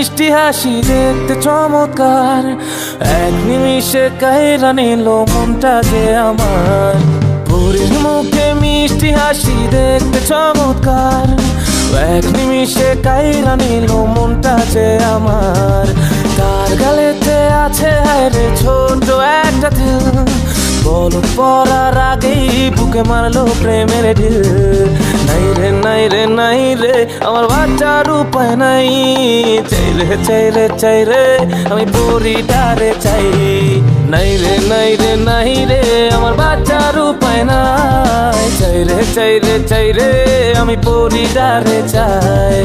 মিষ্টি হাসি দেখতে চমৎকার, এক নিমিষে কাইরা নিল মনটা যে আমার। পরীর মুখে মিষ্টি হাসি দেখতে চমৎকার, এক নিমিষে কাইরা নিল মনটা যে আমার। তার গালেতে আছে হায়রে ছোট একটা দিল, বলদ পড়ার আগেই বুকে মারলো প্রেমের ঢিল। নাই রে নাই রে নাই রে আমার বাচ্চার উপায় নাই, চাই রে চাই রে চাই রে আমি পরিটারে চাই। নাই রে নাই রে নাই রে আমার বাচ্চার উপায় নাই, চাই রে চাই রে চাই রে আমি পরিটারে চাই।